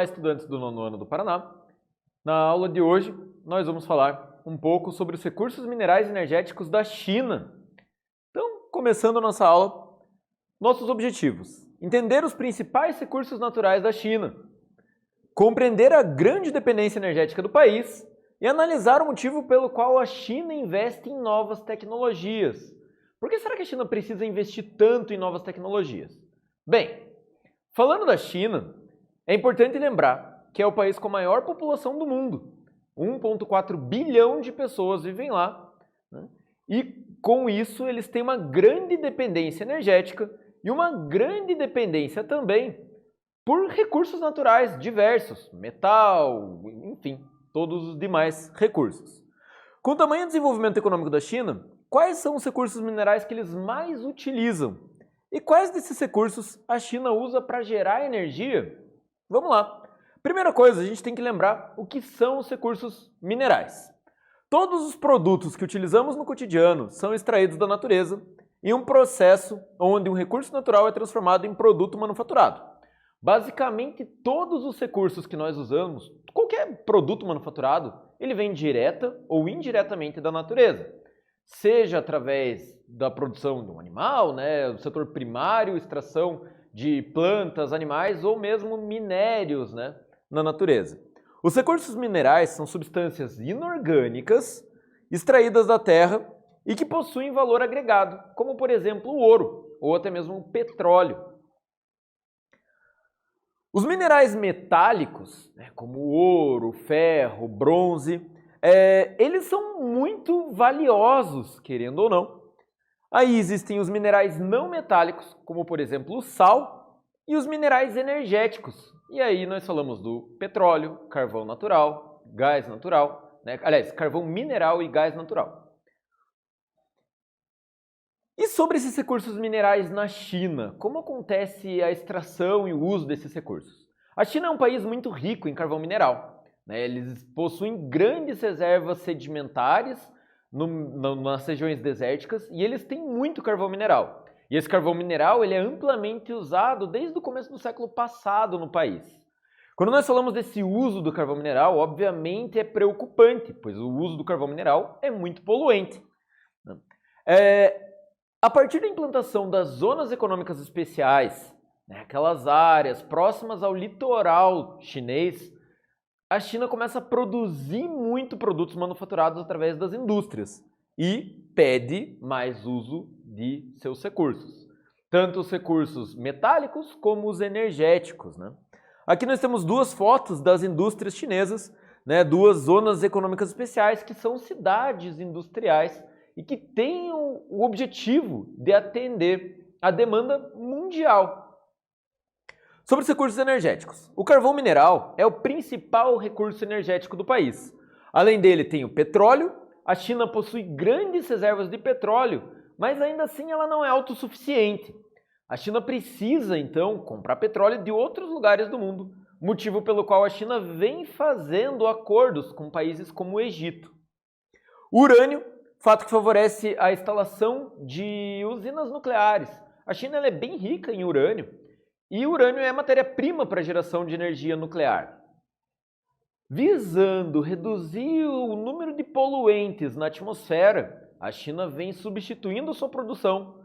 Olá, estudantes do nono ano do Paraná. Na aula de hoje, nós vamos falar um pouco sobre os recursos minerais energéticos da China. Então, começando a nossa aula, nossos objetivos. Entender os principais recursos naturais da China, compreender a grande dependência energética do país e analisar o motivo pelo qual a China investe em novas tecnologias. Por que será que a China precisa investir tanto em novas tecnologias? Bem, falando da China, é importante lembrar que é o país com a maior população do mundo. 1,4 bilhão de pessoas vivem lá, né? E com isso eles têm uma grande dependência energética e uma grande dependência também por recursos naturais diversos, metal, enfim, todos os demais recursos. Com o tamanho do desenvolvimento econômico da China, quais são os recursos minerais que eles mais utilizam? E quais desses recursos a China usa para gerar energia? Vamos lá. Primeira coisa, a gente tem que lembrar o que são os recursos minerais. Todos os produtos que utilizamos no cotidiano são extraídos da natureza em um processo onde um recurso natural é transformado em produto manufaturado. Basicamente, todos os recursos que nós usamos, qualquer produto manufaturado, ele vem direta ou indiretamente da natureza. Seja através da produção de um animal, do setor primário, extração de plantas, animais ou mesmo minérios, na natureza. Os recursos minerais são substâncias inorgânicas extraídas da terra e que possuem valor agregado, como por exemplo o ouro ou até mesmo o petróleo. Os minerais metálicos, como o ouro, ferro, bronze, eles são muito valiosos, querendo ou não. Aí existem os minerais não metálicos, como por exemplo o sal, e os minerais energéticos. E aí nós falamos do petróleo, carvão natural, gás natural, aliás, carvão mineral e gás natural. E sobre esses recursos minerais na China, como acontece a extração e o uso desses recursos? A China é um país muito rico em carvão mineral. Eles possuem grandes reservas sedimentares nas regiões desérticas e eles têm muito carvão mineral. E esse carvão mineral ele é amplamente usado desde o começo do século passado no país. Quando nós falamos desse uso do carvão mineral, obviamente é preocupante, pois o uso do carvão mineral é muito poluente. A partir da implantação das zonas econômicas especiais, aquelas áreas próximas ao litoral chinês, a China começa a produzir muito produtos manufaturados através das indústrias e pede mais uso de seus recursos, tanto os recursos metálicos como os energéticos. Aqui nós temos duas fotos das indústrias chinesas, duas zonas econômicas especiais que são cidades industriais e que têm o objetivo de atender a demanda mundial. Sobre os recursos energéticos. O carvão mineral é o principal recurso energético do país. Além dele tem o petróleo. A China possui grandes reservas de petróleo, mas ainda assim ela não é autossuficiente. A China precisa, então, comprar petróleo de outros lugares do mundo, motivo pelo qual a China vem fazendo acordos com países como o Egito. O urânio, fato que favorece a instalação de usinas nucleares. A China é bem rica em urânio, e o urânio é matéria-prima para a geração de energia nuclear. Visando reduzir o número de poluentes na atmosfera, a China vem substituindo sua produção,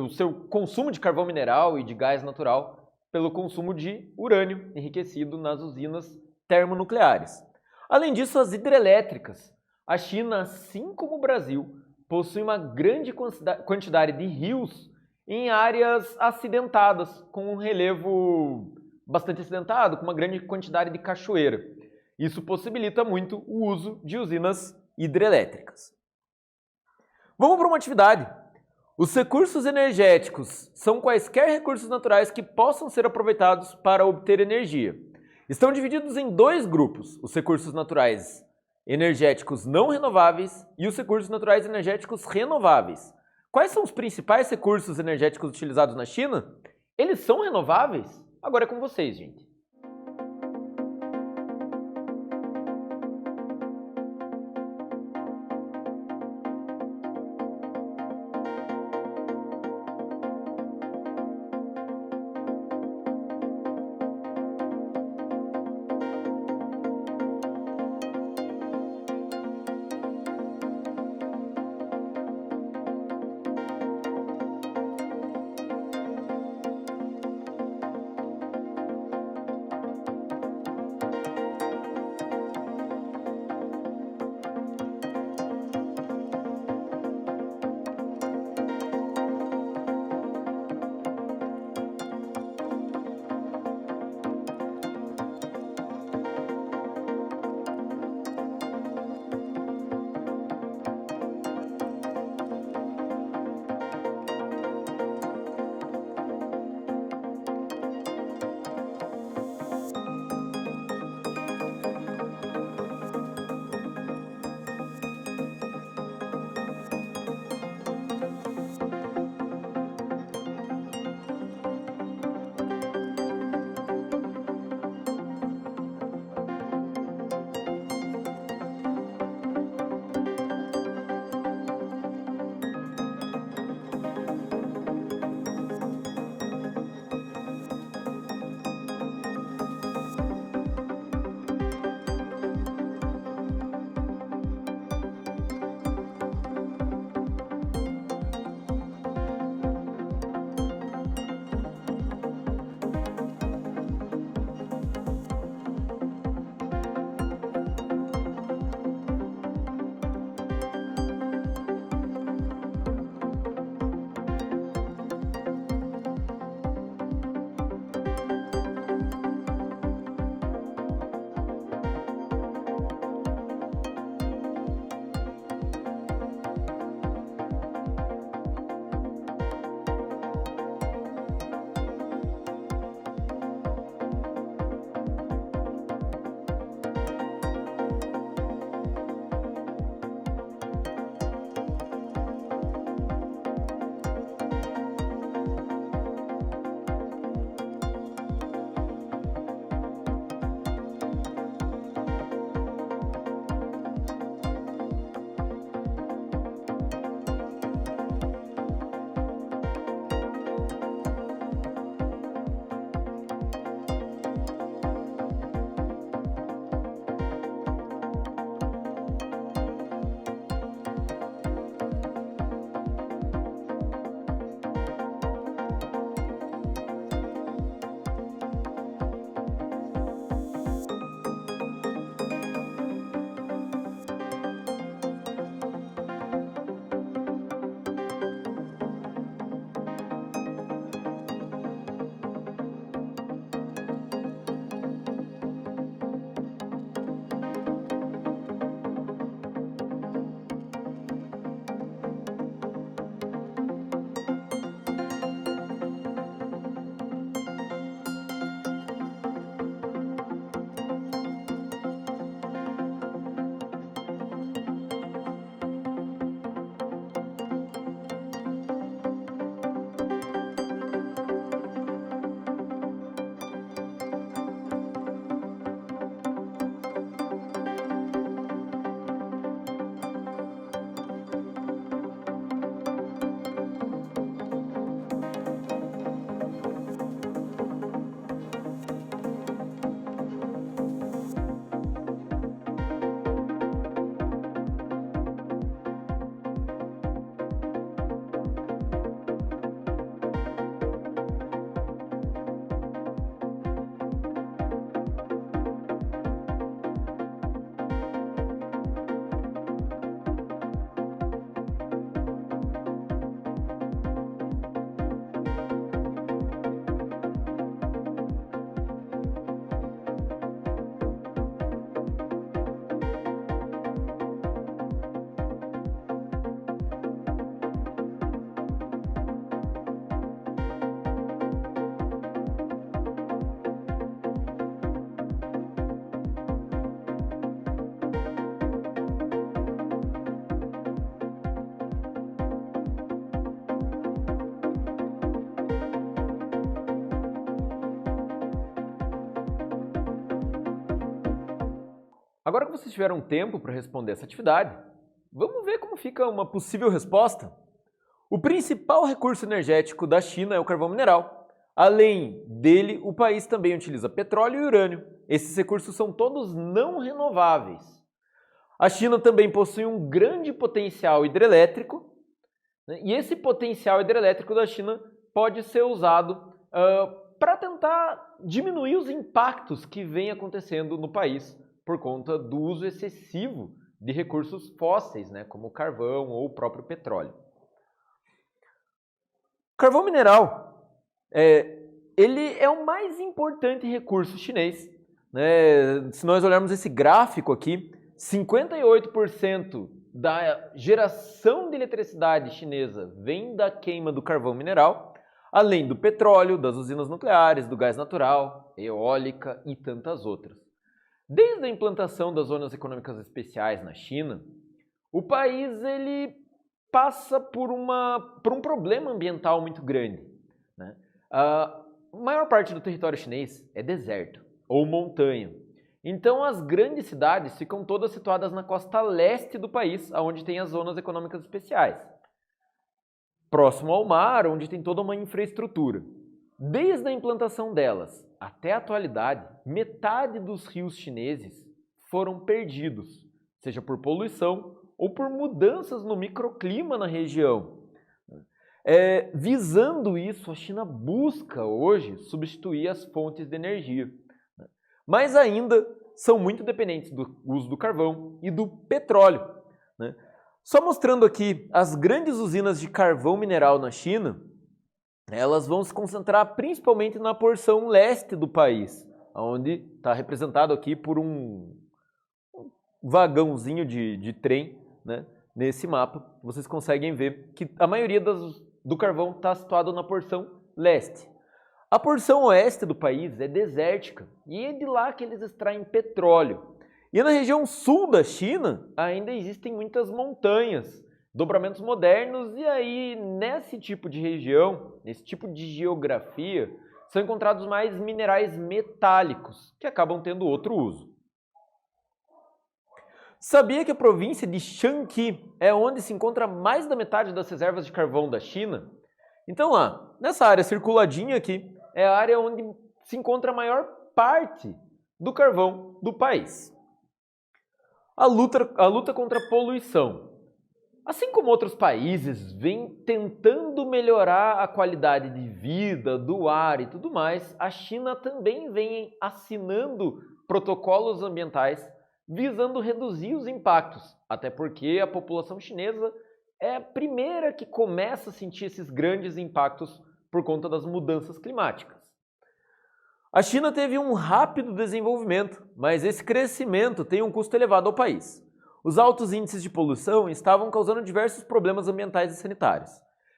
o seu consumo de carvão mineral e de gás natural pelo consumo de urânio enriquecido nas usinas termonucleares. Além disso, as hidrelétricas. A China, assim como o Brasil, possui uma grande quantidade de rios em áreas acidentadas, com um relevo bastante acidentado, com uma grande quantidade de cachoeira. Isso possibilita muito o uso de usinas hidrelétricas. Vamos para uma atividade. Os recursos energéticos são quaisquer recursos naturais que possam ser aproveitados para obter energia. Estão divididos em dois grupos, os recursos naturais energéticos não renováveis e os recursos naturais energéticos renováveis. Quais são os principais recursos energéticos utilizados na China? Eles são renováveis? Agora é com vocês, gente. Agora que vocês tiveram tempo para responder essa atividade, vamos ver como fica uma possível resposta? O principal recurso energético da China é o carvão mineral. Além dele, o país também utiliza petróleo e urânio. Esses recursos são todos não renováveis. A China também possui um grande potencial hidrelétrico, né? E esse potencial hidrelétrico da China pode ser usado para tentar diminuir os impactos que vem acontecendo no país por conta do uso excessivo de recursos fósseis, né, como o carvão ou o próprio petróleo. Carvão mineral, ele é o mais importante recurso chinês, né? Se nós olharmos esse gráfico aqui, 58% da geração de eletricidade chinesa vem da queima do carvão mineral, além do petróleo, das usinas nucleares, do gás natural, eólica e tantas outras. Desde a implantação das zonas econômicas especiais na China, o país ele passa por um problema ambiental muito grande, né? A maior parte do território chinês é deserto ou montanha. Então as grandes cidades ficam todas situadas na costa leste do país, onde tem as zonas econômicas especiais. Próximo ao mar, onde tem toda uma infraestrutura. Desde a implantação delas até a atualidade, metade dos rios chineses foram perdidos, seja por poluição ou por mudanças no microclima na região. Visando isso, a China busca hoje substituir as fontes de energia, mas ainda são muito dependentes do uso do carvão e do petróleo, né? Só mostrando aqui as grandes usinas de carvão mineral na China, elas vão se concentrar principalmente na porção leste do país, onde está representado aqui por um vagãozinho de trem, né? Nesse mapa, vocês conseguem ver que a maioria do carvão está situado na porção leste. A porção oeste do país é desértica e é de lá que eles extraem petróleo. E na região sul da China ainda existem muitas montanhas, dobramentos modernos, e aí nesse tipo de região, nesse tipo de geografia, são encontrados mais minerais metálicos, que acabam tendo outro uso. Sabia que a província de Shanxi é onde se encontra mais da metade das reservas de carvão da China? Então lá, nessa área circuladinha aqui, é a área onde se encontra a maior parte do carvão do país. A luta contra a poluição. Assim como outros países vêm tentando melhorar a qualidade de vida, do ar e tudo mais, a China também vem assinando protocolos ambientais visando reduzir os impactos, até porque a população chinesa é a primeira que começa a sentir esses grandes impactos por conta das mudanças climáticas. A China teve um rápido desenvolvimento, mas esse crescimento tem um custo elevado ao país. Os altos índices de poluição estavam causando diversos problemas ambientais e sanitários.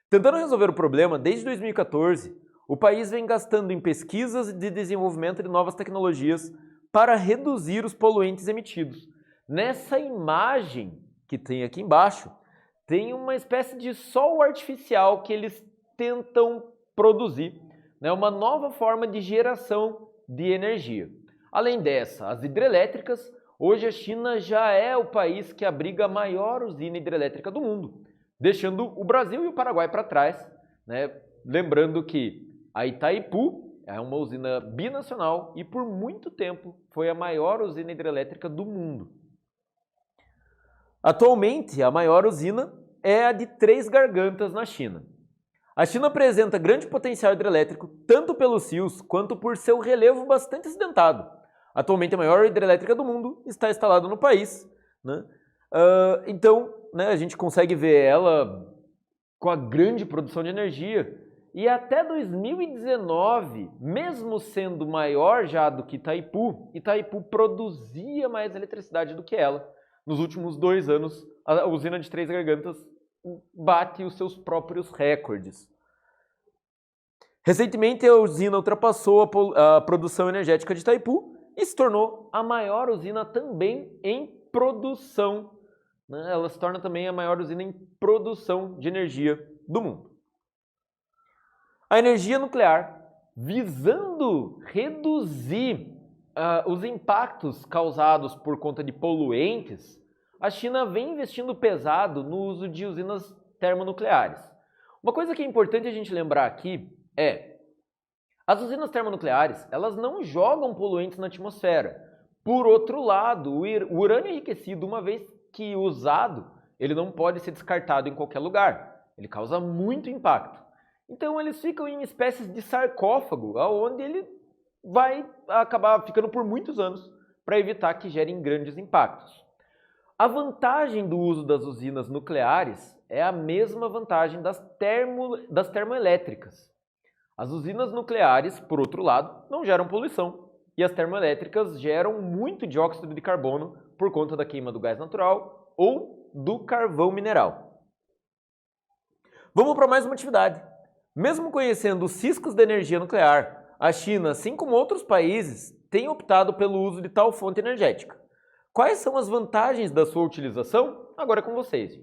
Tentando resolver o problema, desde 2014, o país vem gastando em pesquisas de desenvolvimento de novas tecnologias para reduzir os poluentes emitidos. Nessa imagem que tem aqui embaixo, tem uma espécie de sol artificial que eles tentam produzir, né? Uma nova forma de geração de energia. Além dessa, as hidrelétricas, hoje a China já é o país que abriga a maior usina hidrelétrica do mundo, deixando o Brasil e o Paraguai para trás, né? Lembrando que a Itaipu é uma usina binacional e por muito tempo foi a maior usina hidrelétrica do mundo. Atualmente, a maior usina é a de Três Gargantas, na China. A China apresenta grande potencial hidrelétrico, tanto pelos rios quanto por seu relevo bastante acidentado. Atualmente, a maior hidrelétrica do mundo está instalada no país, né? Então, né, a gente consegue ver ela com a grande produção de energia. E até 2019, mesmo sendo maior já do que Itaipu, Itaipu produzia mais eletricidade do que ela. Nos últimos 2 anos, a usina de Três Gargantas bate os seus próprios recordes. Recentemente, a usina ultrapassou a produção energética de Itaipu e se tornou a maior usina também em produção, né? Ela se torna também a maior usina em produção de energia do mundo. A energia nuclear, visando reduzir os impactos causados por conta de poluentes, a China vem investindo pesado no uso de usinas termonucleares. Uma coisa que é importante a gente lembrar aqui é, as usinas termonucleares, elas não jogam poluentes na atmosfera. Por outro lado, o urânio enriquecido, uma vez que usado, ele não pode ser descartado em qualquer lugar. Ele causa muito impacto. Então eles ficam em espécies de sarcófago, onde ele vai acabar ficando por muitos anos para evitar que gerem grandes impactos. A vantagem do uso das usinas nucleares é a mesma vantagem das termoelétricas. As usinas nucleares, por outro lado, não geram poluição e as termoelétricas geram muito dióxido de carbono por conta da queima do gás natural ou do carvão mineral. Vamos para mais uma atividade. Mesmo conhecendo os ciscos da energia nuclear, a China, assim como outros países, tem optado pelo uso de tal fonte energética. Quais são as vantagens da sua utilização? Agora é com vocês.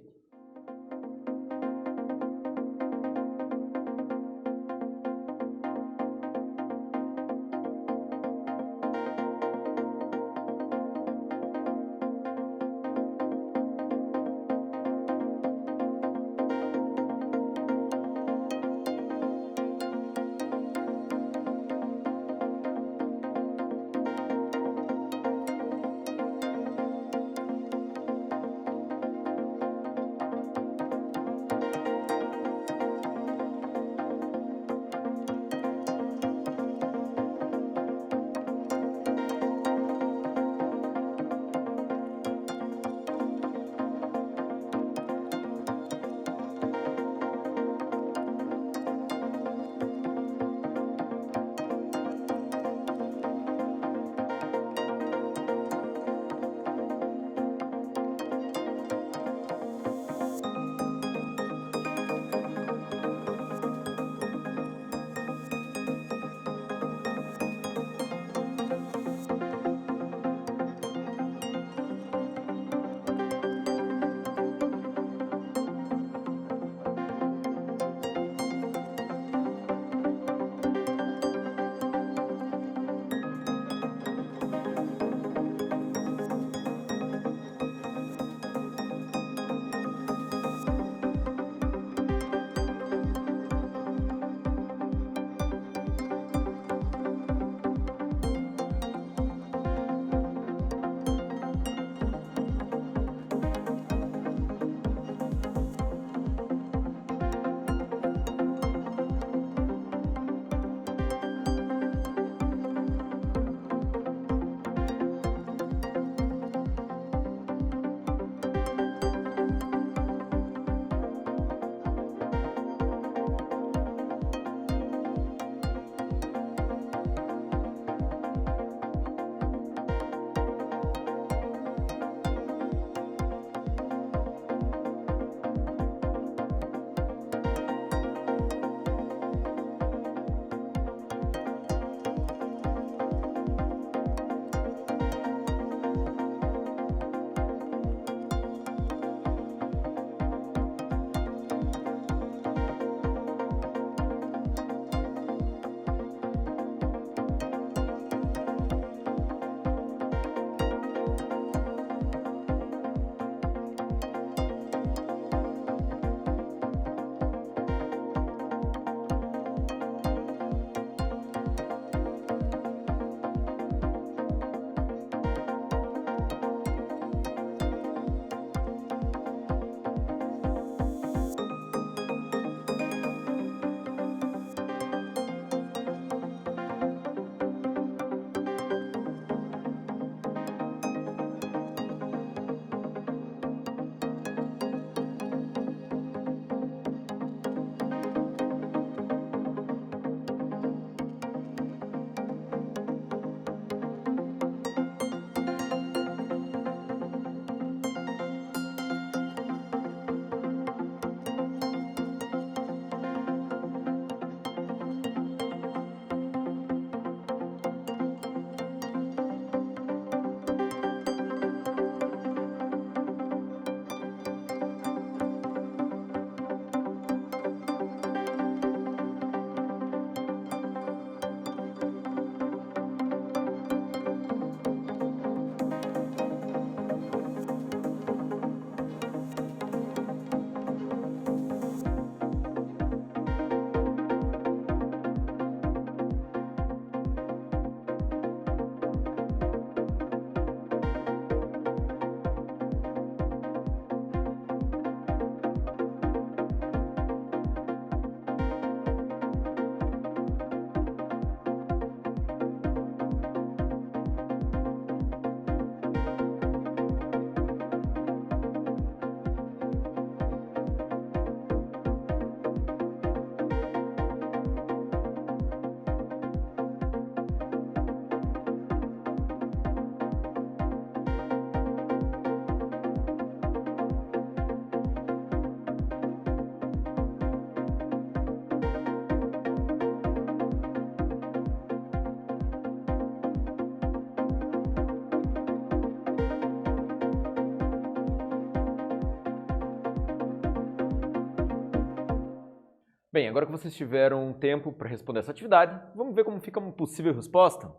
Bem, agora que vocês tiveram um tempo para responder essa atividade, vamos ver como fica uma possível resposta?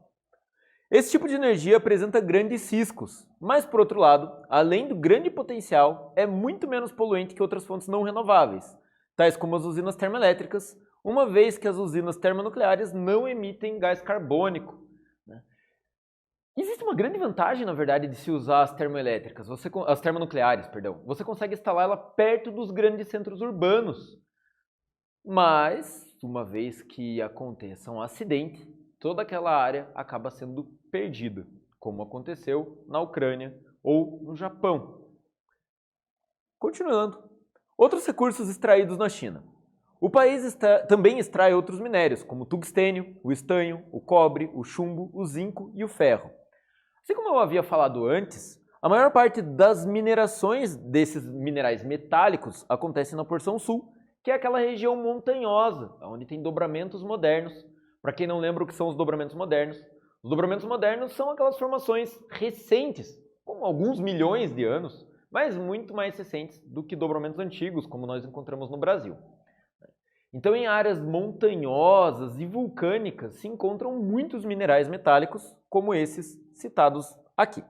Esse tipo de energia apresenta grandes riscos, mas por outro lado, além do grande potencial, é muito menos poluente que outras fontes não renováveis, tais como as usinas termoelétricas, uma vez que as usinas termonucleares não emitem gás carbônico. Existe uma grande vantagem, na verdade, de se usar as termoelétricas, as termonucleares, perdão. Você consegue instalar ela perto dos grandes centros urbanos. Mas, uma vez que aconteça um acidente, toda aquela área acaba sendo perdida, como aconteceu na Ucrânia ou no Japão. Continuando. Outros recursos extraídos na China. O país também extrai outros minérios, como o tungstênio, o estanho, o cobre, o chumbo, o zinco e o ferro. Assim como eu havia falado antes, a maior parte das minerações desses minerais metálicos acontece na porção sul, que é aquela região montanhosa, onde tem dobramentos modernos. Para quem não lembra o que são os dobramentos modernos, os dobramentos modernos são aquelas formações recentes, com alguns milhões de anos, mas muito mais recentes do que dobramentos antigos, como nós encontramos no Brasil. Então, em áreas montanhosas e vulcânicas se encontram muitos minerais metálicos, como esses citados aqui.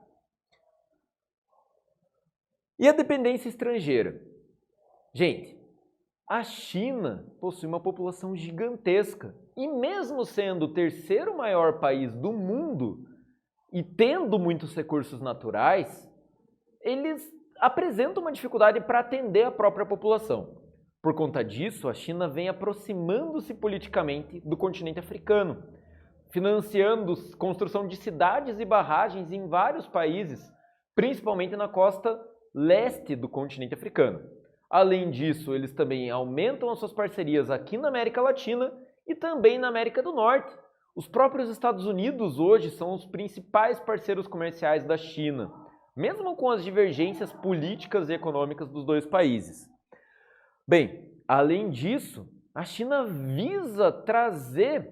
E a dependência estrangeira? Gente, a China possui uma população gigantesca e mesmo sendo o terceiro maior país do mundo e tendo muitos recursos naturais, eles apresentam uma dificuldade para atender a própria população. Por conta disso, a China vem aproximando-se politicamente do continente africano, financiando a construção de cidades e barragens em vários países, principalmente na costa leste do continente africano. Além disso, eles também aumentam as suas parcerias aqui na América Latina e também na América do Norte. Os próprios Estados Unidos hoje são os principais parceiros comerciais da China, mesmo com as divergências políticas e econômicas dos dois países. Bem, além disso, a China visa trazer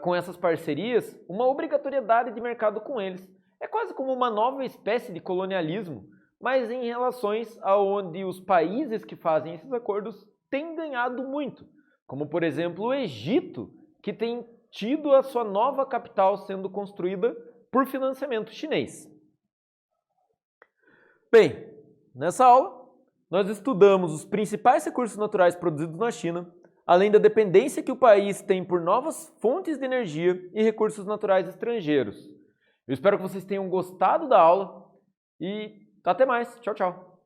com essas parcerias uma obrigatoriedade de mercado com eles. É quase como uma nova espécie de colonialismo, mas em relações aonde os países que fazem esses acordos têm ganhado muito, como por exemplo o Egito, que tem tido a sua nova capital sendo construída por financiamento chinês. Bem, nessa aula nós estudamos os principais recursos naturais produzidos na China, além da dependência que o país tem por novas fontes de energia e recursos naturais estrangeiros. Eu espero que vocês tenham gostado da aula e até mais. Tchau, tchau.